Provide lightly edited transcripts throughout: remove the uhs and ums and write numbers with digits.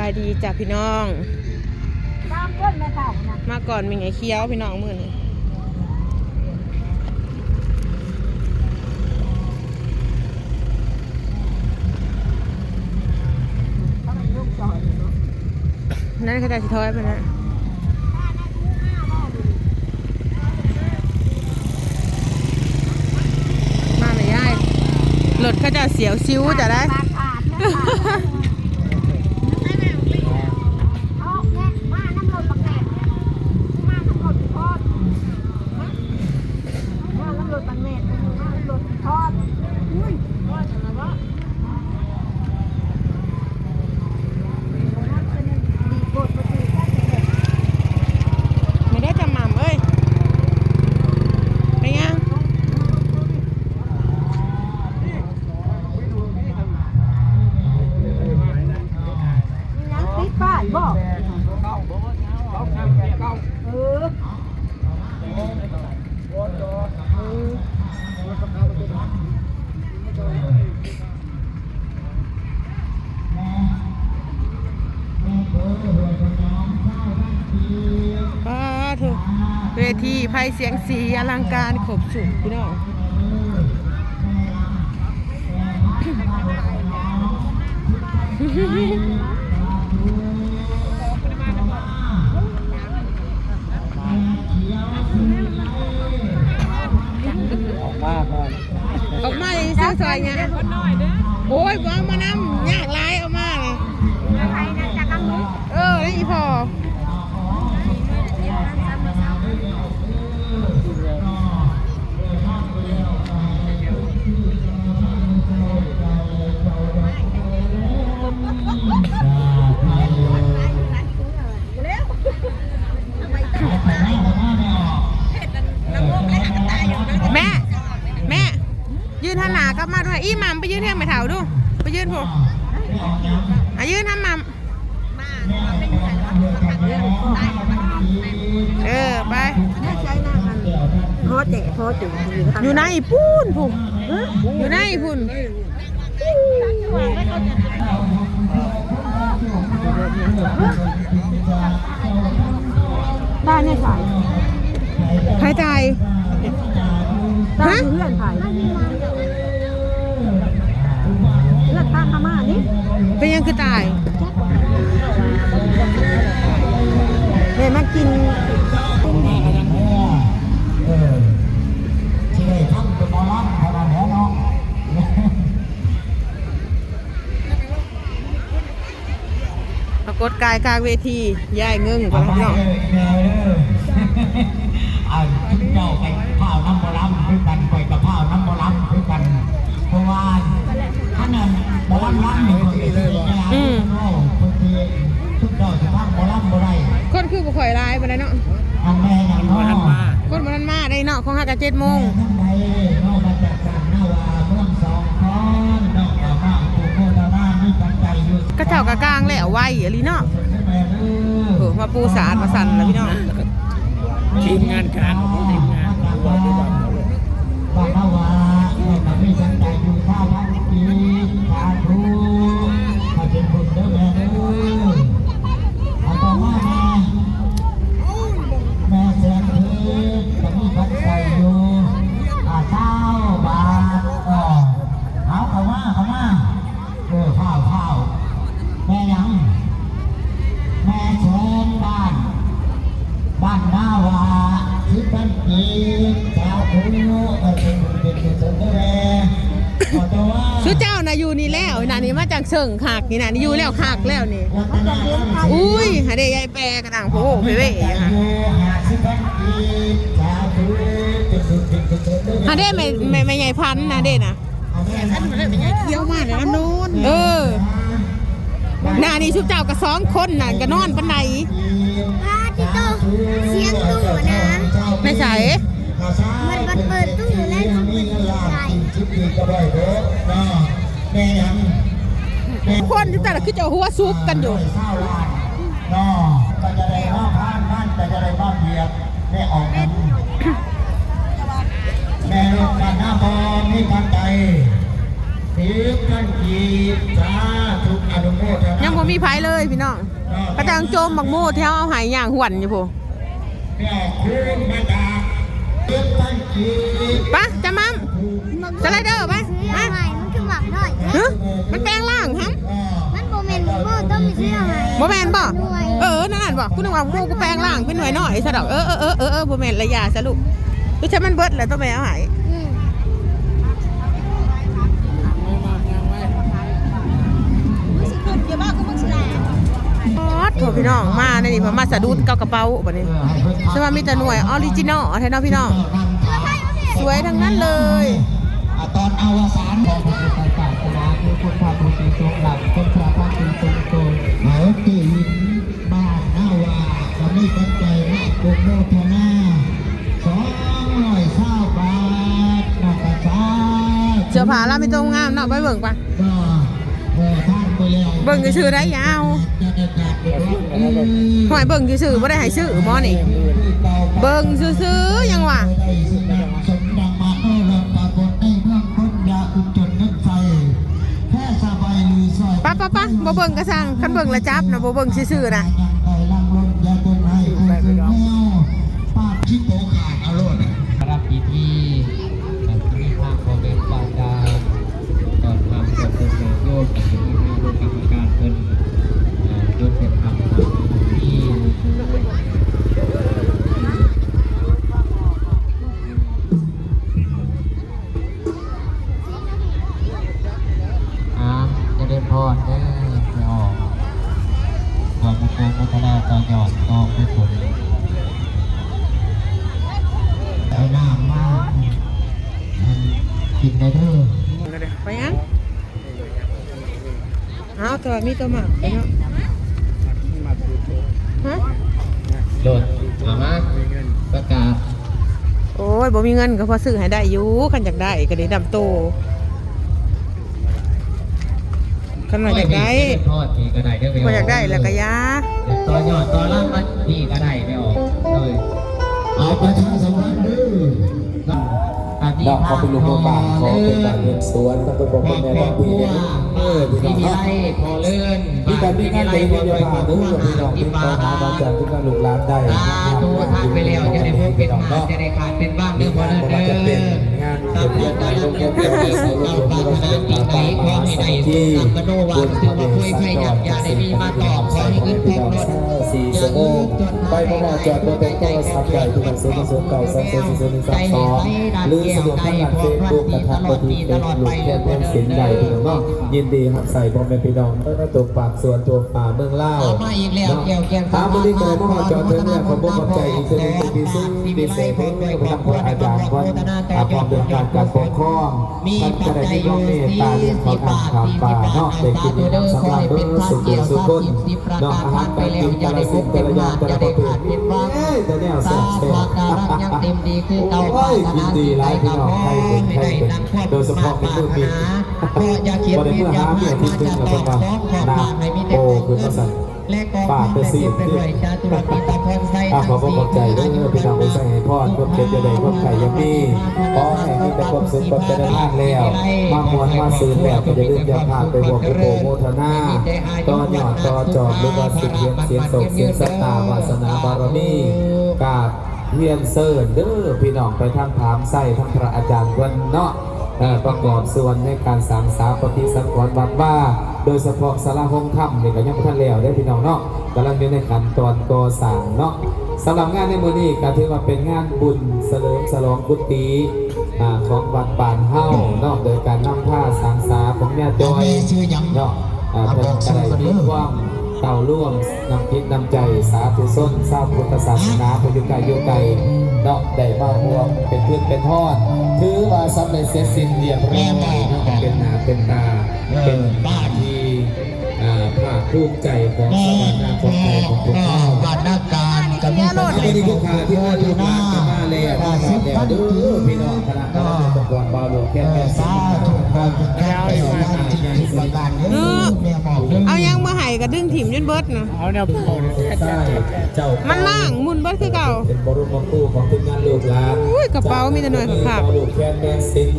ายดีจ้ะพี่น้องมาก่อนมีไงเคี้ยวพี่น้องมือนี่นั่นเขาจะสิท้อยไปนะมาไม่ได้รถเขาจะเสียวซิ้วจะได้เวทีไพ่เสียงสีอลังการขบสุดพี่น้องออกมาเลยซื้อซอยเนี่ยโอ้ยบ้ามานำยากไรเอามาเลยแล้วอีพอแม่ยืนท่าหนากลับมาด้วยอีหมัมไปยืนแท่งไปเถาดูไปยืนพวกยืนท่าหมัมไปอยู่ในปูนผูกอยู่ในปูนบ้านเนี่ยใครตายฮะเพื่อนไผ่เลือดข้างพม่านี่เป็นยังคือตายเลยมากินปรากฏกายกลางเวทีย่ายเงึ่งกันแล้วเจ้าไปข้าวน้ำมะลำด้วยกันไปกับข้าวน้ำมะลำด้วยกันเพราะว่าท่านนั้นมะลำล้ำหนึ่งคนเลยคนที่ทุกเจ้าจะพักมะลำบ่ได้คนคือบุคคลร้ายไปเลยเนาะแม่อย่างน้อยคนมันมาได้เนาะของ5 กับ 7 โมงทั้งใดนอกมาจากการหน้าวาเมืองสองคอนนอกจากบ้านผู้โคตรบ้านมีปัจจัยอยู่กระเจ้ากระกลางแล้วไว้อะไรเนาะมาปูสารมาสั่นแล้วพี่น้องทีมงานกลางทีมงานบ้านนาวาแต่ไม่ปัจจัยอยู่ข้าวพันกีสาธุมาเป็นบุญเด้อแม่เด้อเอาต่อมาแม่เสียงเพลงจะมีปัจจัยอยู่เช้าบาทเข้ามาข้าวแม่ยังแม่เชิญบ้านนาวาทิพย์กีแถวคุณเป็นสมเด็จสุเจ้านะอยู่นี่แล้วนานี่มาจากเชิงขากนี่นะนี่อยู่แล้วขากแล้วนี่อุ้ยหาเดยายแปรกระดังโผล่ไปเว้ยหาเดไม่ใหญ่พันนะเดนะเที่ยวมากเลยนะนู้นนานี่ชุบเจ้ากับ2 คนน่ะก็นอนปันไหนที่โตเสียงตู้นะไม่ใช่มันเปิดตู้แล้วมันเปิดคนที่แต่ละคือจะหัวซุกกันอยู่ก็จะได้บ้านก็จะได้บ้านเบียดได้ออกกันแม่ลูกกันหน้าบอลนี่กันใจ ที่ ท่านกีสาธุอนุโมทนา ยังบ่มีไผเลยพี่น้องกระจังโจมบักโม่แถวเอาหายย่างหวนอยู่พู แม่คุณมาจากท่านกี ปะจะมั่มสไลเดอร์ปะ เสื้อ ฮะ ใหม่มันคือหมักน้อย ฮะมันแปลงร่างฮะ มันโมเมนต์โมต้องมีเสื้อใหม่ บ่แม่นบ่นั่นบ่กูนึกว่าหมู่กูแปลงร่างเป็นหน่วยน้อยซะดอกบ่แม่นระยะซะลูกคือฉันมันเบิดแล้วต้องไปเอาหาย อ๋อโถพี่น้องมาในนี่พอมาสะดุดเกากระเป๋าบัดนี้ใช่ว่ามีแต่หน่วยออริจินอลแท้เนาะพี่น้องสวยทั้งนั้นเลย ตอนอวสานของพระพุทธศาสนาคือพุทธบูชาทรงหลักพุทธพระพุทธทรงโตเหาตีนบ้านนาวาก็มีปัจจัยมากกุโมทนา200บาทนักกษา เสื้อผ้าเราไม่ตรงงามเนาะไปเบิ่งปะ ก็ท่านไปแล้ว เบิ่งชื่อได้ยาว จะได้กลับไปรับ หอยเบิ่งชื่อบ่ได้ให้ชื่อหมอนี่เบิ่งซื่อๆยังวะ ได้สิ่งดังสมดังมาโอ้ลำปากฏในเมืองคนยาอุจนเงินไฟแค่สบายลือซอย ปะบ่เบิ่งกระสังคันเบิ่งละจับนะบ่เบิ่งซื่อๆนะ ยังไก่ลังลมยาจนให้คุณคือแมวปากชิโตขาดอารมณ์รับพิธีที่ทางของเป็นวาจาก่อนทำกับเป็นโยกกับที่มีโยกกรรมการเป็นโยกเป็นธรรมที่จะได้พอดได้จะออกขอมุขมุขนาต่อหยอดต่อผู้ผลเอาน้ำมากินได้เด้อ ไปยังเอาตัวมีตัวหมักไปเนาะฮะ โดดมามาประกาศ โอ้ยบ่มีเงินก็พอซื้อให้ได้อยู่คันอยากได้ก็ได้ดำโตคันว่าอยากได้ ทอดนี่ก็ได้เด้อ บ่อยากได้แล้วก็ยา ต่อยอดต่อล่างมันนี่ก็ได้ไม่ออกเลยเอาประชาสัมพันธ์เด้อ ดอกเขาเป็นลูกบ้านเขาเป็นบ้านเรือนสวนเขาเป็นบอกเป็นแม่บ้านปีเนี่ยพี่น้อง มี เนาะ ไรพอเลื่อน พี่กันพี่กันเลยเนี่ยพาดูพี่น้องพี่น้องหาบางจากพี่กันลูกหลานได้ ตัวทานไปแล้วจะได้พบเป็นงานจะได้ขาดเป็นบ้างเรื่องพอเลื่อนเด้อ งาน ตามเรื่องการลงทุนเป็นที่สุดเราปรารถนาสิ่งใดขอให้ได้สมดังมโนหวังถึงว่าคุยใครอยากอย่าได้มีมาตอบขอให้เงินทองล้น 4 ชั่วโมงไปพม่าจอดรถเป็นโทรศัพท์ใหญ่ที่มัน0 0 9 2 0 0 1 3 2หรือสะดวกทางหลังเฟซบุ๊กกระทักไปที่เฟซบุ๊กแค่เพื่อนสินใหญ่พี่น้องยินดีหักใส่พ่อแม่พี่น้องตัวปากส่วนตัวป่าเมืองล่าว มาอีกแล้วเกี่ยวเกี่ยว ถามวันนี้เกิดเมื่อมาจอดถึงเนี่ยผมบอกขอบใจอีกทีนึงดีซึ่งดีเซลเพื่อพนักงานอาจารย์วันพร้อมเดินการการปกครองท่านจะได้มีน้องเมตตาเลี้ยงเขาทำข่าวป่าเนาะเด็กกินน้ำสำราญเบอร์สุขสุขคนเนาะอาหารการกินแต่ละสิ่งแต่ละอย่างแต่ละประเภทแต่เนี่ยเสร็จเสร็จยินดีหลายพี่น้องใครเป็นใครเป็นโดยเฉพาะเป็นมือมีบริเวณหาเมียที่ถึงแล้วก็นาโอ้คือภาษาป่าเป็นสิ่งที่ขอบอกใจด้วยพี่น้องไปใส่ให้พ่อคนเก็บจะได้คนไข่ยังมีขอให้มีแต่ความสุขความเจริญทางแล้วมามวนมาซื้อแล้วก็จะลืมอย่าพลาดไปบอกโปโมทนาต่อหยอดต่อจอบหรือว่าสิ่งเสียงโศกเสียงสัตตาวาสนาบารมีกาบเฮียนเซิร์นเด้อพี่น้องไปทางถามไส้ทางพระอาจารย์วันเนาะประกอบส่วนในการสร้างสาปฏิสังขรณ์วัดว่าโดยเฉพาะสาราห้องค่ำเนี่ยก็ยังไม่ทันแล้วได้พี่น้องเนาะกำลังอยู่ในขั้นตอนก่อสร้างเนาะสำหรับงานในมื้อนี้ก็ถือว่าเป็นงานบุญเฉลิมฉลองกุฏิของวัดป่านเฮ้าเนาะโดยการนำผ้าสร้างสาของแม่จอยเนาะเป็นอะไรมีความเต่าร่วมนำคิดนำใจสาธุส้นสร้างพุทธศาสนาพยุกายโยไกเนาะได้มาร่วมเป็นพื้นเป็นทอดถือว่าสำเร็จเสร็จสิ้นเรียบร้อยเนาะเป็นหน้าเป็นตาเป็นบ้านที่ภาคภูมิใจของสวรรค์ของใจของทุกท่าน บ้านนักการกับมีคน ไม่ได้ลูกค้าที่มาดูงานกันมาเลยมาแล้วดูพี่น้องคณะกรรมการก่อนบาลูแค่สสาธุ เอายังมาให้ก็ดึงถิ่มจนเบิดนะ เอาเนี่ยพ่อเนี่ย ใช่เจ้า มันล่างมุนเบิดคือเก่า เป็นบรุษของตู้ของทีมงานลูกหลาน อุ้ยกระเป๋ามีแต่หน่วยผัก ลูกแคนแมนสิน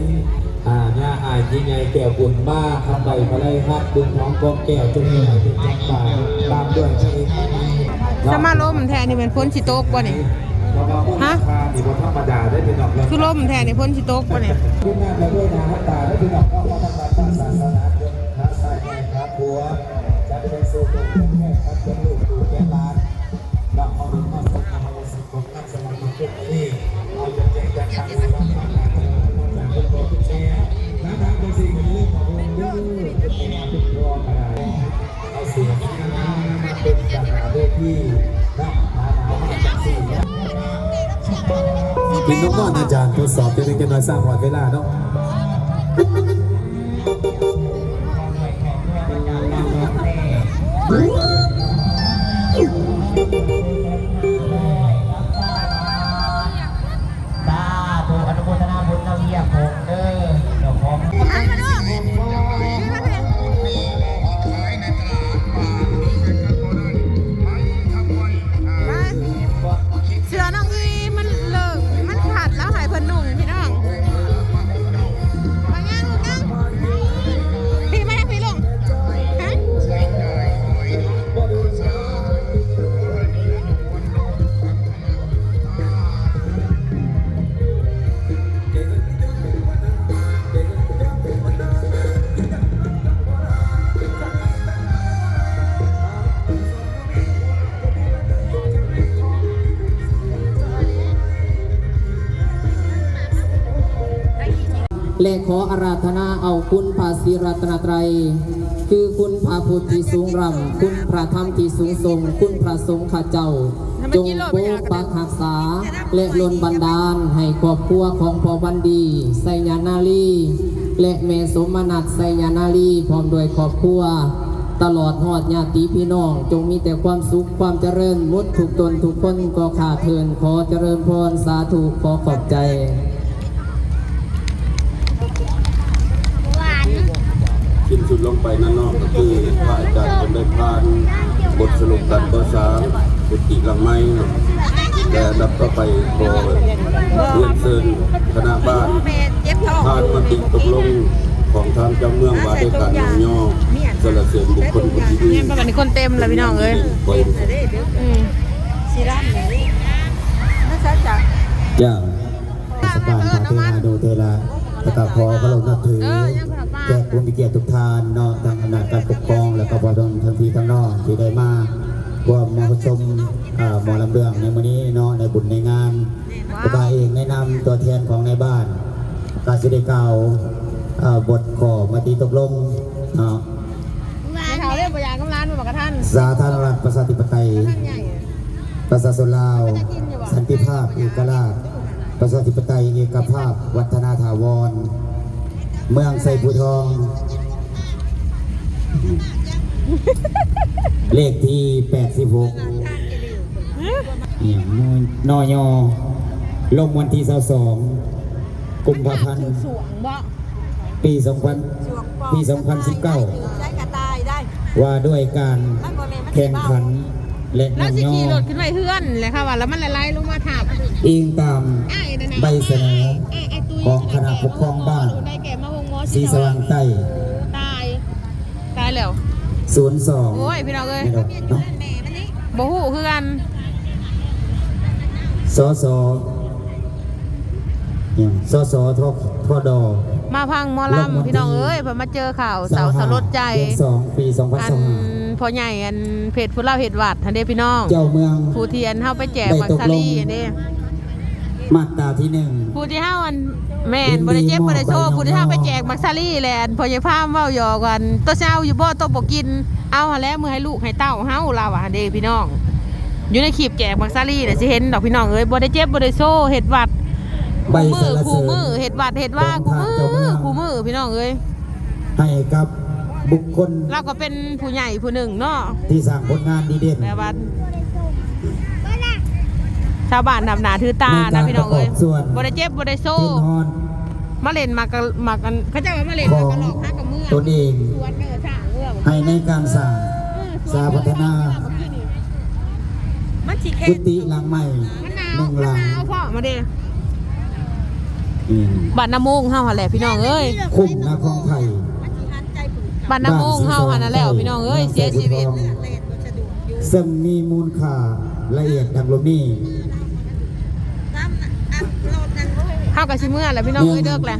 ย่าอายยิ่งใหญ่แก้วบุญมากทำใบมาเลยครับดึงท้องกองแก้วจนใหญ่เป็นจังหวะตามด้วยพระเอก สมาลมแทนนี่มันพ้นสิโตกบ่นี่ฮะ มีบนธรรมดาได้เป็นดอกเลิ คือลมแทนนี่พ้นสิโตกบ่นี่ ขึ้นหน้าไปด้วยนะตาได้เป็นดอกก็ทำการตั้งศาสนาเดินพระสายครับผัวจะเป็นสู่ตัวแม่ครับเป็นลูกปู่แก่ลานเราเอาเป็นมาสักคำว่าสิบคนตั้งสมาธิเพื่อนี้เอาจะแจ้งจะทำอะไรบ้างจากคนโตขึ้นแชร์น้ำเป็นสิ่งที่เรื่องของเราเรื่องเป็นงานที่รอมาเอาเสียงมาเป็นการหาเวทีนะหาจากสิ่งนี้เป็นน้องๆอาจารย์ทดสอบจะเป็นการมาสร้างวันเวลาเนาะตาถูกอนุโมทนาบุญนำเยี่ยมผมเด้อเดี๋ยวผม เสือน้องอีมันเลิกมันขาดแล้วหายเพิ่นนุ่งพี่น้องมาย่างลูกย่างพี่มาทางพี่ลงฮะและขออาราธนาเอาคุณพระศรีรัตนตรัยคือคุณพระพุทธที่สูงรำคุณพระธรรมที่สูงทรงคุณพระสงฆ์ข้าเจ้า จงปกปักรักษาและล้นบันดาลให้ครอบครัวของพ่อวันดีไสยานาลีและแม่สมนัสไสยานาลีพร้อมด้วยครอบครัวตลอดหอดญาติพี่น้องจงมีแต่ความสุขความเจริญมุดทุกตนทุกคนก็ขาเทินขอเจริญพรสาธุขอขอบใจ สิ้นสุดลงไปนั่นนอกก็คือว่าอาจารย์เป็นได้ผ่านบทสรุปการก่อสร้างกุฏิหลังไม้แต่ดับต่อไปขอเรียนเชิญคณะบ้านผ่านมติตกลงของทางเจ้าเมืองว่าด้วยการย่อสรรเสริญบุคคลผู้ที่ดี เนี่ยประมาณนี้คนเต็มเลยพี่น้องเอ้ย ย่างสการพระเทนาโดเทระตะกาพอพระลงนับถือแจกผู้มีเกียรติทุกทานเนาะทางอำนาจการปกครองและก็พอทั้งที่ทั้งนอกที่ได้มาร่วมมาชมหมอลำเรื่องในวันนี้เนาะในบุญในงานกระบาเองแนะนำตัวแทนของในบ้านการแสดงกล่าวบทขอมาตีตกลงเนาะ เขาเรียกประหยัดกำลังมาบอกกับท่าน สาธารณรัฐประชาธิปไตย ท่านใหญ่ ประชาชนลาวสันติภาพเอกราชประชาธิปไตยเอกภาพวัฒนาถาวรเมืองไซภูทอง เลขที่86เนี่ยนอยลงวันที่22กุมภาพันธ์ สวงบ่ ปี2019ว่าด้วยการแข่งขันและ แล้ว นำ สิ ย่อ ขี่รถขึ้นไปเฮือนเลยค่ะว่าแล้วมันละลายลงมาทับ อิงตามใบเสนอของคณะปกครองบ้าน ได้แก่มาหงมอ ศรีสว่างใต้ ตายแล้ว 02 โอ้ยพี่น้องเอ้ย ไม่ดอกเนาะ บ่ฮู้คือกัน สสเนี่ยสสทด มาพังหมอลำพี่น้องเอ้ยเพิ่นมาเจอข่าวเสาสลดใจ เดือน2ปี อัน 2025 พ่อใหญ่อันเพจผู้เล่าเหตุวัดทันเด้พี่น้อง เจ้าเมือง ผู้ที่อันเฮาไปแจก ได้ มัก ตก ซา ลง รีอันนี้ มาตราที่ ผู้ที่เฮาอันแม่นบ่ได้เจ็บบ่ได้โซ่ผู้ที่เฮาไปแจกมักซารีแหละอันพ่อใหญ่พามเว้าหยอกกันตัวเช้าอยู่บ่ตัวบ่กินเอาหั่นแหละมื้อให้ลูกให้เต้าเฮาล่ะว่าเด้พี่น้อง อยู่ในคลิปแจกมักซารีน่ะสิเห็นดอกพี่น้องเอ้ยบ่ได้เจ็บบ่ได้โซ่เฮ็ดวัด ใบสรรเสริญ คู่มือเฮ็ดวัดเฮ็ดว่าคู่มือพี่น้องเอ้ย ให้กับบุคคล เราก็เป็นผู้ใหญ่ผู้หนึ่งเนาะ ที่สร้างผลงานดีเด่น แบบว่าชาวบ้านนำหนาถือตานะพี่น้องเอ้ยบ่ได้เจ็บบ่ได้โซ่ เต้นฮอน มาเล่นมากันเขาจะว่ามาเล่น ข มา อง กันหลอกฮักกับเมือง ตนเอง สวนสร้างเมือง ให้ในการสร้างสาพัฒนา มันสิแค่ กุฏิหลังใหม่ มันหนาว หนึ่งหลัง พ่อมาเด้ บ้านน้ำมงเฮาหั่นแหละพี่น้องเอ้ย คุ้มนาคองไทย บ้านน้ำมงเฮาหั่นนั่นแหละพี่น้องเอ้ยเสียชีวิต ซึ่งมีมูลค่าละเอียดดังลมนี้ เฮาก็สิเมื่อแหละพี่น้องเอ้ยเด้อแหละ